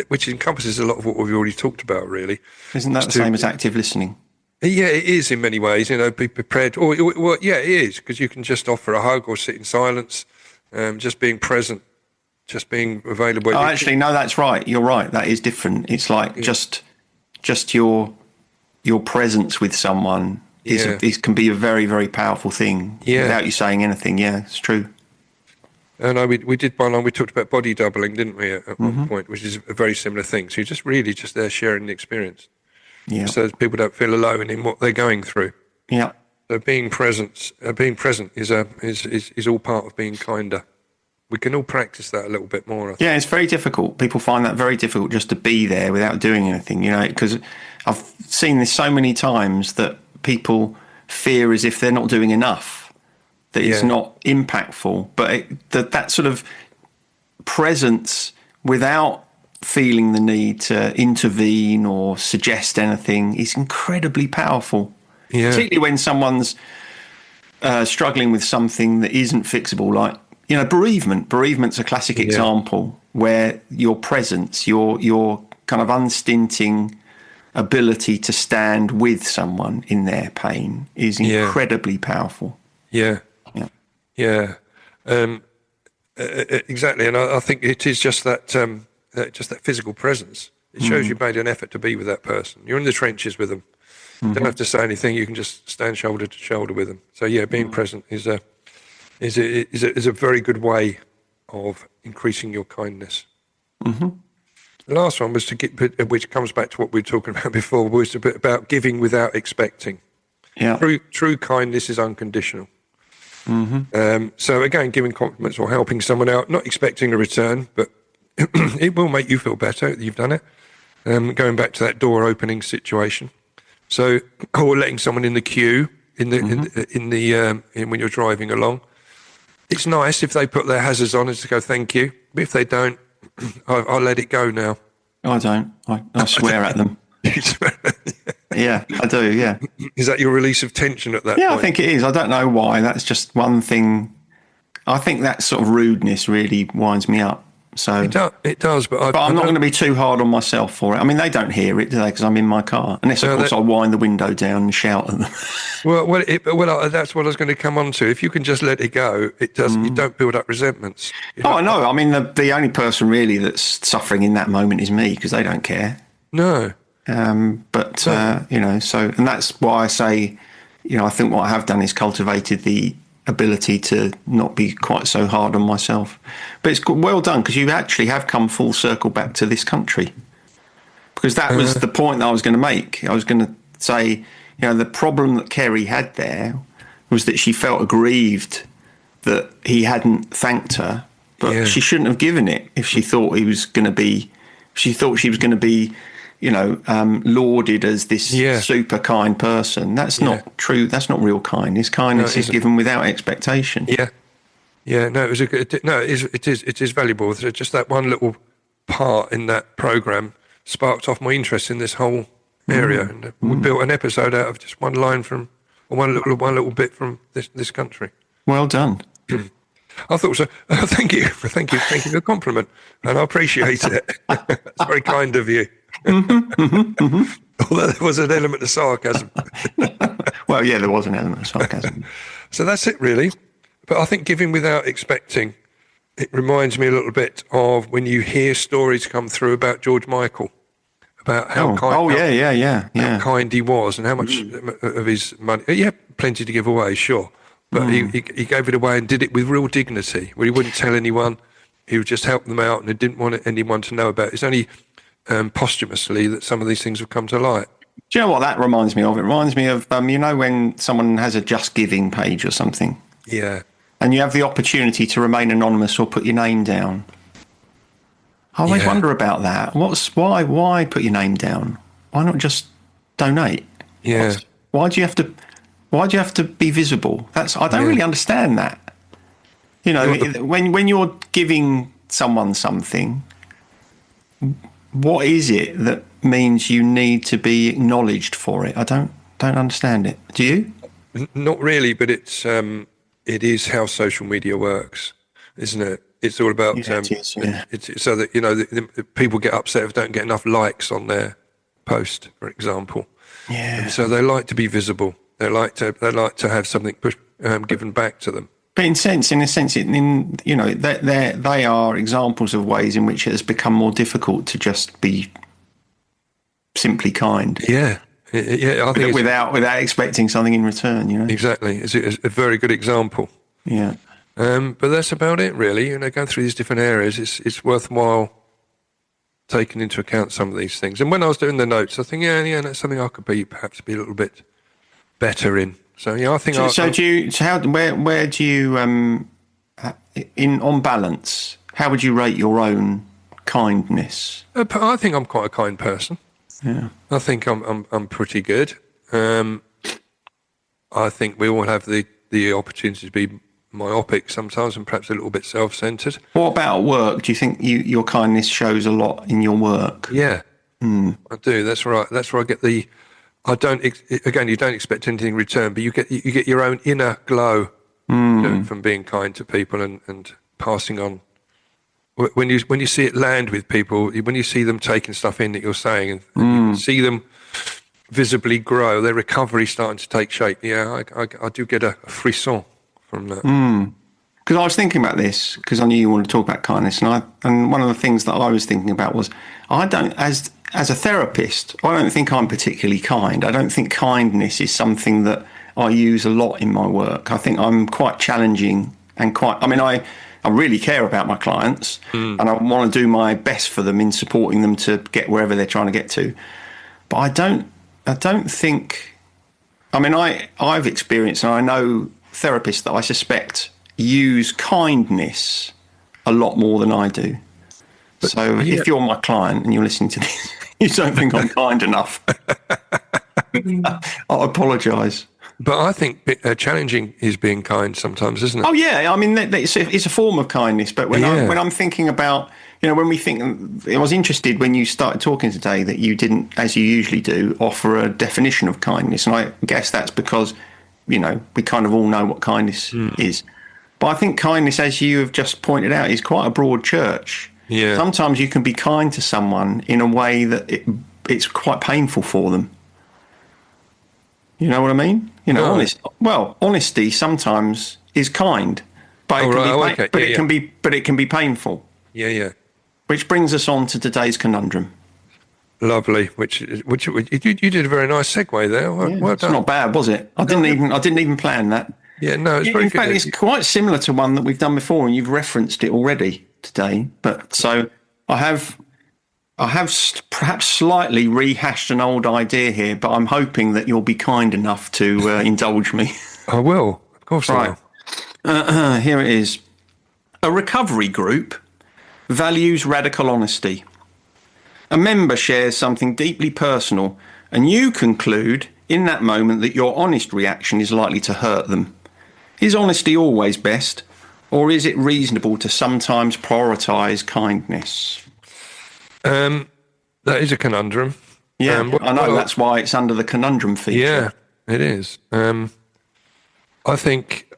which encompasses a lot of what we've already talked about, really. Isn't that the same as active listening? Yeah, it is in many ways. Be prepared. Well, yeah, it is, because you can just offer a hug or sit in silence, just being present, just being available. Oh, actually, no, that's right. You're right. That is different. It's like just your presence with someone can be a very, very powerful thing without you saying anything. Yeah, it's true. And we did one on, we talked about body doubling, didn't we, at one point, which is a very similar thing. So you're just really just there sharing the experience. Yeah. So people don't feel alone in what they're going through. Yeah. So being present is all part of being kinder. We can all practice that a little bit more. I think. Yeah, it's very difficult. People find that very difficult just to be there without doing anything, because I've seen this so many times that people fear as if they're not doing enough, that it's not impactful. But that sort of presence without feeling the need to intervene or suggest anything is incredibly powerful. Yeah. Particularly when someone's struggling with something that isn't fixable, like bereavement. Bereavement's a classic example where your presence, your kind of unstinting ability to stand with someone in their pain is incredibly powerful. Yeah. Exactly, and I think it is just that physical presence. It shows you've made an effort to be with that person. You're in the trenches with them. You don't have to say anything. You can just stand shoulder to shoulder with them. So being present is a very good way of increasing your kindness. The last one was which comes back to what we were talking about before, was a bit about giving without expecting. Yeah. True kindness is unconditional. So again, giving compliments or helping someone out, not expecting a return, but it will make you feel better that you've done it. Going back to that door opening situation. So, or letting someone in the queue when you're driving along. It's nice if they put their hazards on and to go thank you. But if they don't, I'll let it go now. I don't. I swear at them. Yeah, I do. Yeah. Is that your release of tension at that point? Yeah, I think it is. I don't know why. That's just one thing. I think that sort of rudeness really winds me up. So it does, but I'm not going to be too hard on myself for it. I mean, they don't hear it, do they? Because I'm in my car, unless of course I wind the window down and shout at them. Well, that's what I was going to come on to. If you can just let it go, it does. You don't build up resentments. I know. I mean, the only person really that's suffering in that moment is me, because they don't care. No. So, and that's why I say, I think what I have done is cultivated the ability to not be quite so hard on myself. But it's well done, because you actually have come full circle back to this country, because that was the point that I was going to make. I was going to say, the problem that Kerry had there was that she felt aggrieved that he hadn't thanked her, but she shouldn't have given it if she thought she was going to be lauded as this super kind person. That's not true. That's not real kindness. Kindness is given without expectation. No, it is valuable. Just that one little part in that program sparked off my interest in this whole area, and we built an episode out of just one line from, or one little bit from this country. Well done. I thought so. Thank you for the compliment, and I appreciate it. It's very kind of you. Although there was an element of sarcasm. Well, yeah, there was an element of sarcasm. So that's it, really. But I think giving without expecting, it reminds me a little bit of when you hear stories come through about George Michael, about how kind he was, and how much of his money. He had plenty to give away, sure, but he gave it away and did it with real dignity, where he wouldn't tell anyone. He would just help them out, and he didn't want anyone to know about it. It's only posthumously that some of these things have come to light. Do you know what that reminds me of? It reminds me of, when someone has a Just Giving page or something. Yeah. And you have the opportunity to remain anonymous or put your name down. I always wonder about that. Why put your name down? Why not just donate? Yeah. Why do you have to be visible? I don't really understand that. When you're giving someone something, what is it that means you need to be acknowledged for it? I don't understand it. Do you? Not really, but it is how social media works, isn't it? It's all about it's so that the people get upset if they don't get enough likes on their post, for example. Yeah. And so they like to be visible. They like to have something given back to them. But in a sense, they are examples of ways in which it has become more difficult to just be simply kind. Yeah. Yeah, I think without expecting something in return, Exactly. It's a very good example. Yeah. But that's about it, really. Going through these different areas, it's worthwhile taking into account some of these things. And when I was doing the notes, I think, that's something I could perhaps be a little bit better in. So I think. Where do you on balance? How would you rate your own kindness? I think I'm quite a kind person. Yeah. I think I'm pretty good. I think we all have the opportunity to be myopic sometimes and perhaps a little bit self-centered. What about work? Do you think your kindness shows a lot in your work? Yeah, I do. That's right. That's where I get the. You don't expect anything in return, but you get your own inner glow from being kind to people and passing on. When you see it land with people, when you see them taking stuff in that you're saying, and you can see them visibly grow, their recovery starting to take shape. Yeah, I do get a frisson from that. Because I was thinking about this because I knew you wanted to talk about kindness, and one of the things that I was thinking about was as a therapist, I don't think I'm particularly kind. I don't think kindness is something that I use a lot in my work. I think I'm quite challenging and I really care about my clients and I want to do my best for them in supporting them to get wherever they're trying to get to. But I don't think, I've experienced, and I know therapists that I suspect use kindness a lot more than I do. So if you're my client and you're listening to this, you don't think I'm kind enough, I apologise. But I think challenging is being kind sometimes, isn't it? Oh yeah, it's a form of kindness. But when I'm thinking about, when we think, I was interested when you started talking today that you didn't, as you usually do, offer a definition of kindness, and I guess that's because, we kind of all know what kindness is. But I think kindness, as you have just pointed out, is quite a broad church. Yeah. Sometimes you can be kind to someone in a way that it's quite painful for them. You know what I mean? No. Honesty sometimes is kind, but it can be painful. Yeah, yeah. Which brings us on to today's conundrum. Lovely. Which you did a very nice segue there. Well it's done. not bad, was it? I didn't even plan that. Yeah, no, it's very in good. fact, it's quite similar to one that we've done before, and you've referenced it already today. But so I have perhaps slightly rehashed an old idea here, but I'm hoping that you'll be kind enough to indulge me. I will, of course. Right. I will. Here it is. A recovery group values radical honesty. A member shares something deeply personal, and you conclude in that moment that your honest reaction is likely to hurt them. Is honesty always best, or is it reasonable to sometimes prioritise kindness? That is a conundrum. Yeah, I know. That's why it's under the conundrum feature. Yeah, it is. I think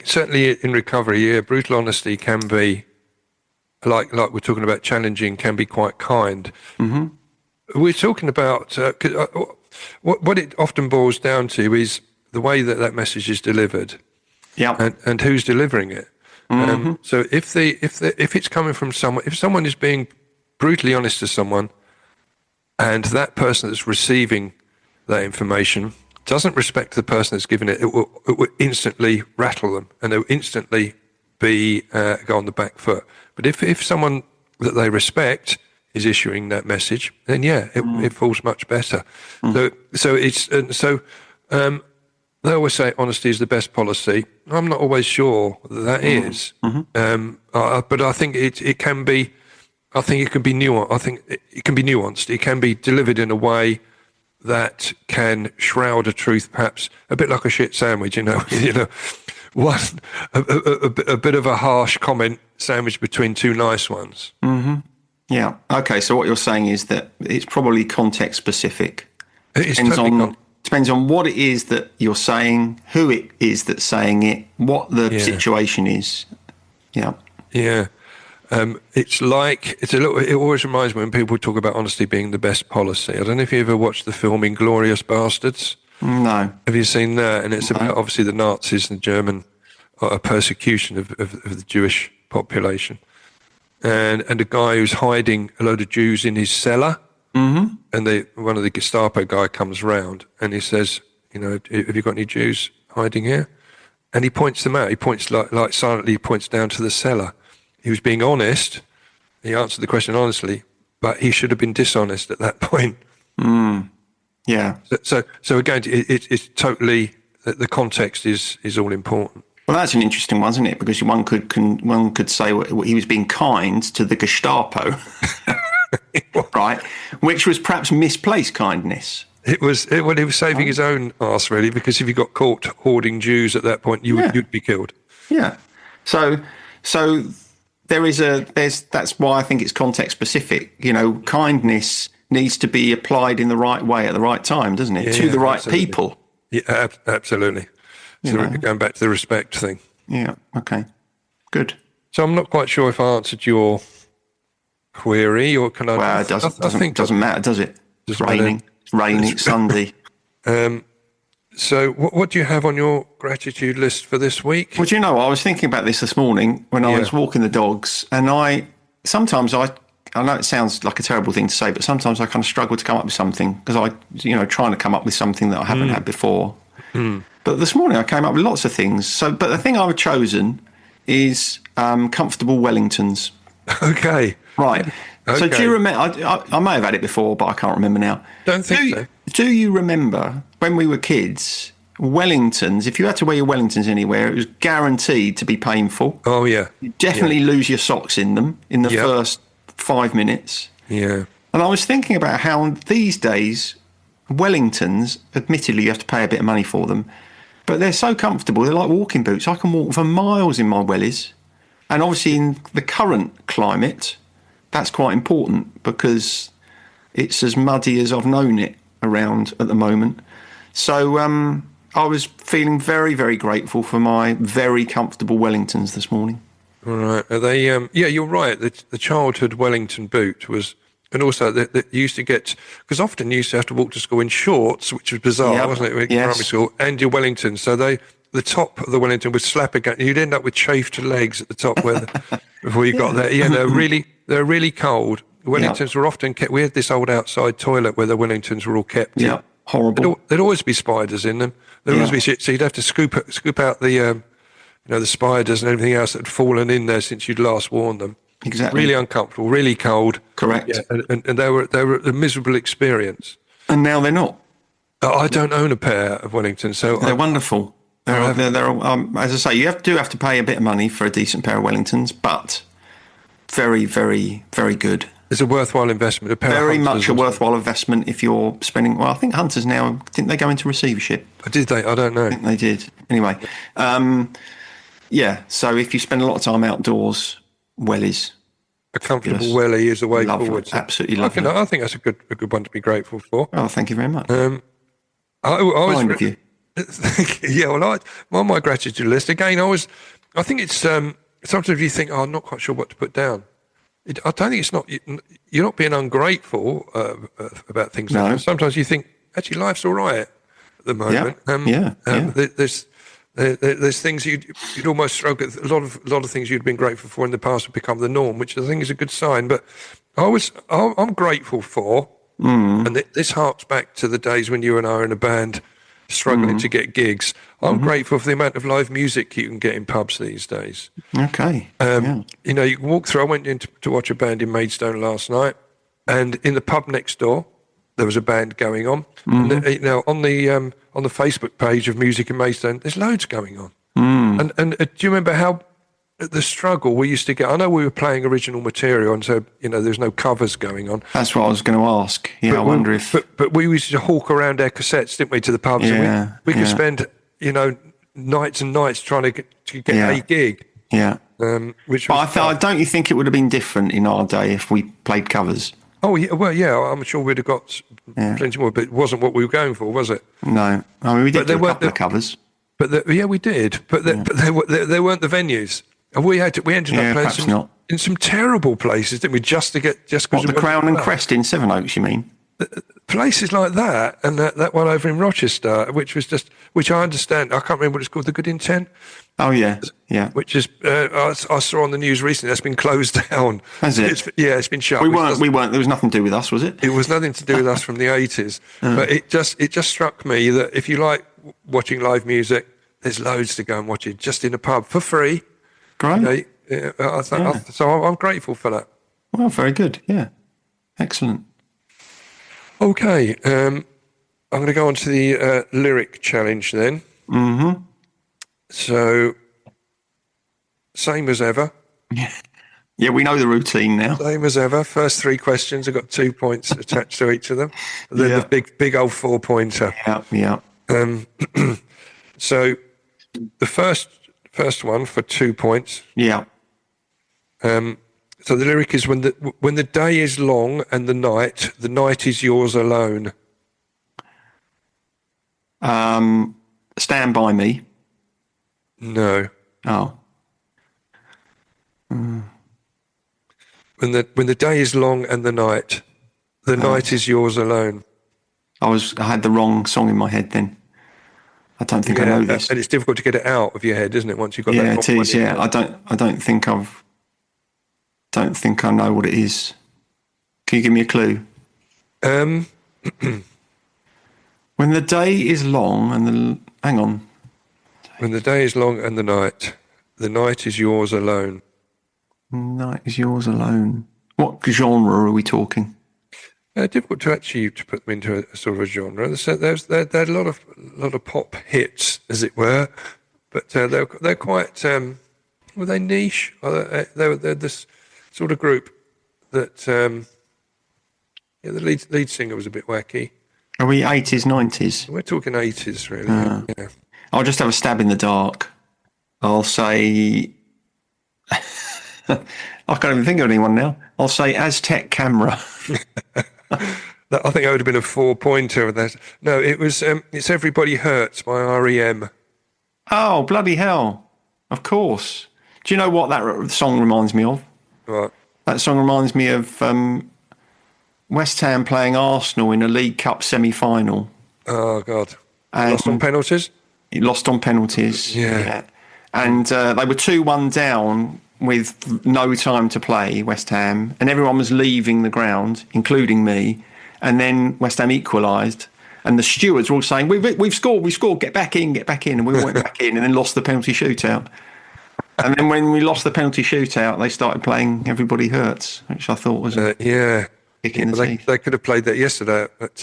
certainly in recovery, brutal honesty can be, like we're talking about challenging, can be quite kind. Mm-hmm. We're talking about what it often boils down to is the way that message is delivered. Yeah, and who's delivering it. Mm-hmm. So if it's coming from someone, if someone is being brutally honest to someone, and that person that's receiving that information doesn't respect the person that's giving it, it will instantly rattle them, and they'll instantly be go on the back foot. But if someone that they respect is issuing that message, then it falls much better. They always say honesty is the best policy. I'm not always sure that is, but I think it can be. I think it can be nuanced. I think it can be nuanced. It can be delivered in a way that can shroud a truth, perhaps a bit like a shit sandwich. You know, a bit of a harsh comment sandwiched between two nice ones. Mm-hmm. Yeah. Okay. So what you're saying is that it's probably context specific. It's Depends on what it is that you're saying, who it is that's saying it, what the situation is. Yeah. Yeah. It always reminds me when people talk about honesty being the best policy. I don't know if you ever watched the film Inglourious Bastards. No. Have you seen that? And it's about obviously the Nazis and German persecution of the Jewish population. And a guy who's hiding a load of Jews in his cellar. Mm-hmm. And one of the Gestapo guy comes round and he says, have you got any Jews hiding here? And he points them out. He points like silently, he points down to the cellar. He was being honest. He answered the question honestly, but he should have been dishonest at that point. Yeah. So again, it's totally, the context is all important. Well, that's an interesting one, isn't it? Because one could say he was being kind to the Gestapo. Right, which was perhaps misplaced kindness. He was saving his own arse, really, because if you got caught hoarding Jews at that point, you'd be killed. Yeah. So that's why I think it's context specific. Kindness needs to be applied in the right way at the right time, doesn't it? To the right people. Yeah, absolutely. So we're going back to the respect thing. Yeah. Okay. Good. So I'm not quite sure if I answered your query, or can I? Well, it doesn't matter, does it? It's raining. It's raining. It's Sunday. So, what do you have on your gratitude list for this week? Well, I was thinking about this morning when I was walking the dogs, and I know it sounds like a terrible thing to say, but sometimes I kind of struggle to come up with something because trying to come up with something that I haven't had before. But this morning I came up with lots of things. But the thing I've chosen is comfortable Wellingtons. Okay. Right. Okay. So do you remember? I may have had it before, but I can't remember now. Don't think so. Do you remember when we were kids, Wellingtons? If you had to wear your Wellingtons anywhere, it was guaranteed to be painful. Oh yeah. You definitely lose your socks in them in the first 5 minutes. Yeah. And I was thinking about how these days Wellingtons, admittedly, you have to pay a bit of money for them, but they're so comfortable. They're like walking boots. I can walk for miles in my wellies, and obviously in the current climate, that's quite important because it's as muddy as I've known it around at the moment. So I was feeling very, very grateful for my very comfortable Wellingtons this morning. All right. Are they? Yeah, you're right. The childhood Wellington boot was, and also that you used to get, because often you used to have to walk to school in shorts, which was bizarre, wasn't it? In primary school, and your Wellingtons. So the top of the Wellington would slap against. You'd end up with chafed legs at the top before you got there. Yeah, they're really cold. Wellingtons were often kept. We had this old outside toilet where the Wellingtons were all kept. Yeah, horrible. There'd always be spiders in them. There'd always be shit. So you'd have to scoop out the the spiders and everything else that had fallen in there since you'd last worn them. Exactly. Really uncomfortable, really cold. Correct. Yeah, and they were a miserable experience. And now they're not. I don't own a pair of Wellingtons, so they're wonderful. They're as I say, you do have to pay a bit of money for a decent pair of Wellingtons, but very, very, very good. It's a worthwhile investment. Very much a worthwhile investment if you're spending. Well, I think Hunters now, didn't they go into receivership? Did they? I don't know. I think they did. Anyway, so if you spend a lot of time outdoors, wellies. A comfortable wellie is the way forward. Absolutely lovely. I think that's a good one to be grateful for. Oh, thank you very much. I was Kind of you. Yeah, well, on my gratitude list again, I think it's sometimes you think, I'm not quite sure what to put down. I don't think it's not. You're not being ungrateful about things. No. Like that. Sometimes you think, actually, life's all right at the moment. There's things you'd almost struggle. A lot of things you'd been grateful for in the past have become the norm, which I think is a good sign. But I'm grateful for, and this harks back to the days when you and I were in a band struggling to get gigs. I'm grateful for the amount of live music you can get in pubs these days. Okay. You can walk through. I went in to watch a band in Maidstone last night, and in the pub next door, there was a band going on. And on the Facebook page of Music in Maidstone, there's loads going on. And do you remember how the struggle we used to get? I know we were playing original material, and so there's no covers going on. That's what I was going to ask. Yeah, I wonder if. But we used to hawk around our cassettes, didn't we, to the pubs? Yeah, and we could spend nights and nights trying to get a gig. Yeah. Which don't you think it would have been different in our day if we played covers? Oh, yeah, well, yeah, I'm sure we'd have got plenty more, but it wasn't what we were going for, was it? No. I mean, we did do a couple of covers. But we did. But they weren't the venues. And we ended up playing in some terrible places, didn't we? Just because the Crown and Crest in Sevenoaks, you mean? Places like that, and that one over in Rochester, which I understand. I can't remember what it's called. The Good Intent. Oh yeah. Which is I saw on the news recently that's been closed down. Has it? It's been shut. We weren't. There was nothing to do with us, was it? It was nothing to do with us from the 80s. But it just struck me that if you like watching live music, there's loads to go and watch it just in a pub for free. Great. So I'm grateful for that. Well, very good. Yeah. Excellent. Okay. I'm going to go on to the lyric challenge then. Mm-hmm. So, same as ever. Yeah, we know the routine now. Same as ever. First 3 questions, I've got 2 points attached to each of them. And then the big old 4-pointer. Yeah. So, the first one for 2 points. Yeah. So the lyric is when the day is long and the night is yours alone. Stand by me. No. Oh. When the day is long and the night is yours alone. I had the wrong song in my head then. I don't think I know this. And it's difficult to get it out of your head, isn't it? Once you've got that. Yeah, it is. Yeah, I don't think I know what it is. Can you give me a clue? When the day is long and hang on. When the day is long and the night is yours alone. Night is yours alone. What genre are we talking? Difficult to put them into a sort of a genre. There are a lot of pop hits, as it were, but they're quite. Were they niche? They're this sort of group that. The lead singer was a bit wacky. Are we 80s, 90s? We're talking 80s, really. Yeah. I'll just have a stab in the dark. I'll say. I can't even think of anyone now. I'll say Aztec Camera. I think that would have been a 4-pointer. No, it was. It's Everybody Hurts by REM. Oh, bloody hell! Of course. Do you know what that song reminds me of? What? That song reminds me of West Ham playing Arsenal in a League Cup semi-final. Oh God! Lost on penalties. Lost on penalties. Yeah. And they were 2-1 down with no time to play, West Ham, and everyone was leaving the ground, including me. And then West Ham equalised, and the stewards were all saying, "We've scored, get back in," and we went back in, and then lost the penalty shootout. And then when we lost the penalty shootout, they started playing "Everybody Hurts," which I thought was kick in the teeth. They could have played that yesterday, but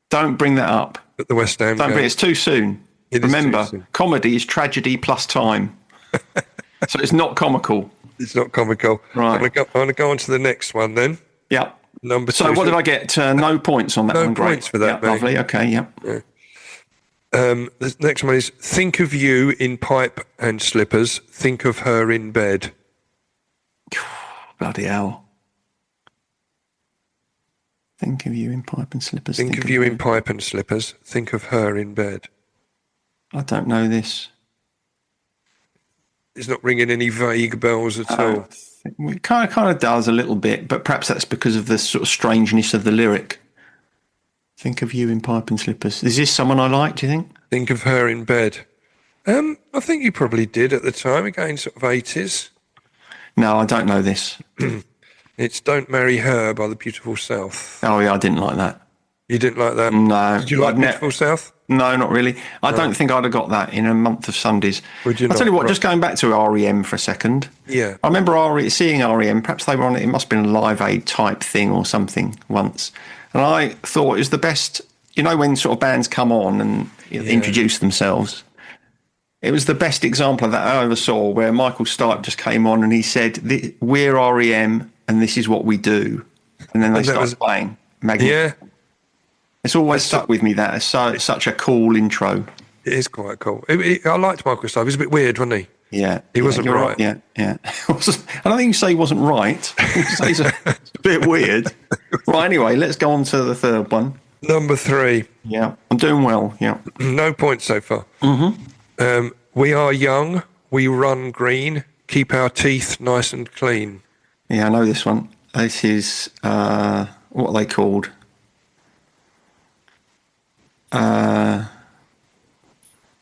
don't bring that up. At the West Ham game. It's too soon. Remember, comedy is tragedy plus time. So it's not comical. It's not comical. Right. I'm going to go on to the next one then. Yeah. Number 2. So what did I get? No points on that one. No points for that. Yeah, lovely. Okay. Yeah. The next one is think of you in pipe and slippers. Think of her in bed. Bloody hell. Think of you in pipe and slippers. Think of you in pipe and slippers. Think of her in bed. I don't know this. It's not ringing any vague bells at all. It kind of does a little bit, but perhaps that's because of the sort of strangeness of the lyric. Think of you in pipe and slippers. Is this someone I like, do you think? Think of her in bed. I think you probably did at the time, again, sort of 80s. No, I don't know this. It's Don't Marry Her by the Beautiful South. Oh, yeah, I didn't like that. You didn't like that? No. Did you like Beautiful South? No, not really. I don't think I'd have got that in a month of Sundays. Would you I'll tell you what, not? just going back to REM for a second. Yeah. I remember seeing REM, perhaps they were on it, must have been a Live Aid type thing or something once. And I thought it was the best, when sort of bands come on and introduce themselves. It was the best example of that I ever saw, where Michael Stipe just came on and he said, "We're REM and this is what we do." And then they started playing. Magnificent. Yeah. It's always stuck with me, that. It's such a cool intro. It is quite cool. I liked Michael Stipe. He was a bit weird, wasn't he? Yeah. He wasn't right. Yeah. I don't think you say he wasn't right. You say it's a bit weird. Right, anyway, let's go on to the third one. Number 3. Yeah, I'm doing well, yeah. No points so far. Mm-hmm. We are young, we run green, keep our teeth nice and clean. Yeah, I know this one. This is, what are they called?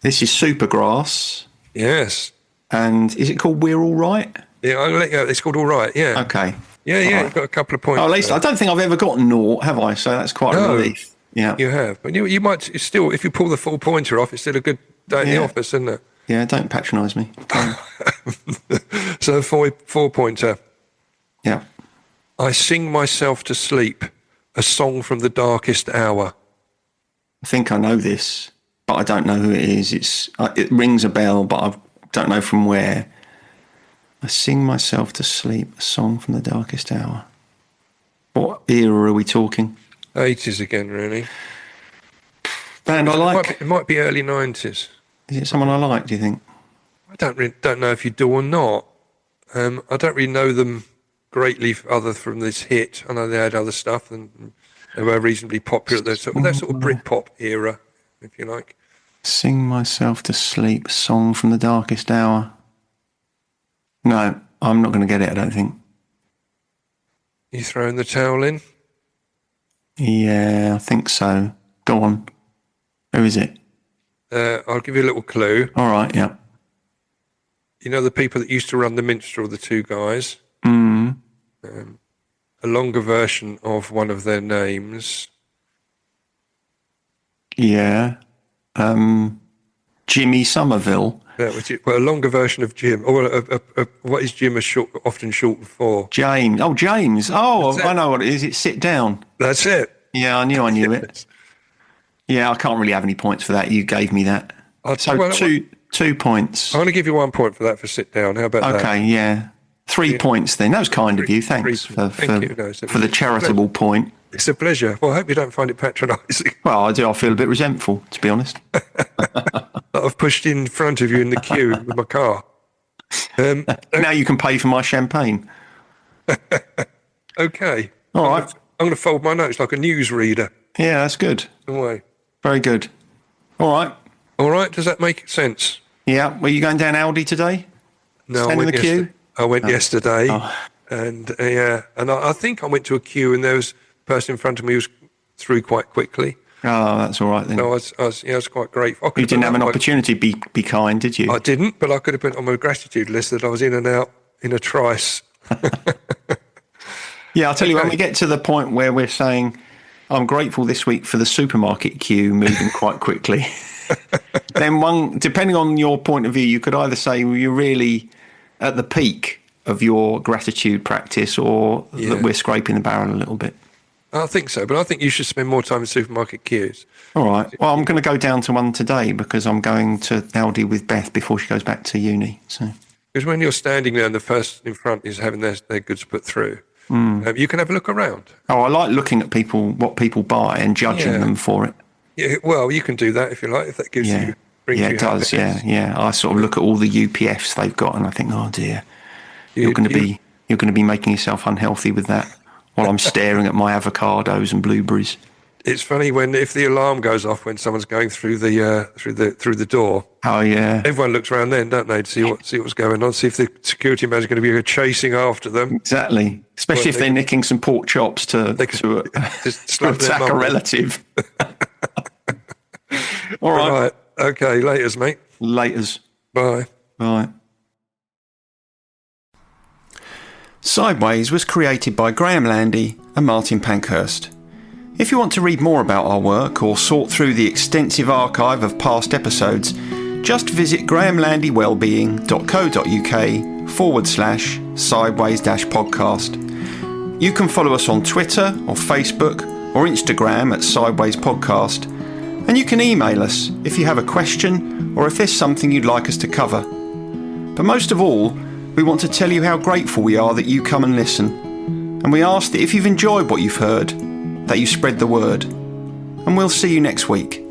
This is Supergrass. Yes. And is it called We're All Right? Yeah, I'll let you know. It's called All Right, yeah. Okay. Yeah, right. You've got a couple of points. Oh, at least I don't think I've ever gotten naught, have I? So that's quite a relief. Yeah. You have. But you might still, if you pull the full pointer off, it's still a good day in the office, isn't it? Yeah, don't patronise me. So 4-pointer. Yeah. I sing myself to sleep, a song from the darkest hour. I think I know this, but I don't know who it is. It rings a bell, but I don't know from where. I sing myself to sleep, a song from the darkest hour. What era are we talking? 80s again, really. Band I like. It might be early 90s. Is it someone I like, do you think? I don't know if you do or not. I don't really know them greatly other from this hit. I know they had other stuff and they were reasonably popular. They're sort of Britpop era, if you like. Sing myself to sleep, a song from the darkest hour. No, I'm not going to get it, I don't think. You throwing the towel in? Yeah, I think so. Go on. Who is it? I'll give you a little clue. All right, yeah. You know the people that used to run the Minstrel, the two guys? Mm. A longer version of one of their names. Yeah. Jimmy Somerville. Yeah, a longer version of Jim. Or what is Jim often short for? James. Oh, James. Oh, I know what it is. It's Sit Down. That's it. Yeah, I knew it. Yeah, I can't really have any points for that. You gave me that. So 2 points. I'm going to give you 1 point for that for Sit Down. How about that? Okay, yeah. 3 points then. That was kind of you. Thanks for the charitable point. It's a pleasure. Well, I hope you don't find it patronising. Well, I do. I feel a bit resentful, to be honest. I've pushed in front of you in the queue with my car. Now you can pay for my champagne. Okay. All right. I'm going to fold my notes like a newsreader. Yeah, that's good. Away. Very good. All right. All right. Does that make sense? Yeah. Were you going down Aldi today? No, I went in the queue. I went yesterday, and I think I went to a queue, and there was a person in front of me who was through quite quickly. Oh, that's all right then. No, I was quite grateful. You didn't have an opportunity to be kind, did you? I didn't, but I could have put on my gratitude list that I was in and out in a trice. Yeah, I'll tell you, when we get to the point where we're saying, I'm grateful this week for the supermarket queue moving quite quickly, then depending on your point of view, you could either say, well, you're really at the peak of your gratitude practice, or that we're scraping the barrel a little bit. I think so, but I think you should spend more time in supermarket queues. All right. Well, I'm going to go down to one today because I'm going to Aldi with Beth before she goes back to uni. So, because when you're standing there and the first in front is having their goods put through, you can have a look around. Oh, I like looking at what people buy and judging them for it. Yeah, well, you can do that if you like, if that gives you brings you it does. happiness. Yeah. I sort of look at all the UPFs they've got and I think, oh dear, you're going to be making yourself unhealthy with that. While I'm staring at my avocados and blueberries. It's funny if the alarm goes off when someone's going through the door. Oh yeah. Everyone looks around then, don't they, to see what's going on, see if the security man's going to be chasing after them. Exactly. Especially if they're nicking some pork chops to attack a relative. All right. Okay. Laters, mate. Laters. Bye. Bye. Sideways was created by Graham Landy and Martin Pankhurst. If you want to read more about our work or sort through the extensive archive of past episodes, just visit grahamlandywellbeing.co.uk/sideways-podcast. You can follow us on Twitter or Facebook or Instagram at Sideways Podcast, and you can email us if you have a question or if there's something you'd like us to cover. But most of all, we want to tell you how grateful we are that you come and listen, and we ask that if you've enjoyed what you've heard, that you spread the word. And we'll see you next week.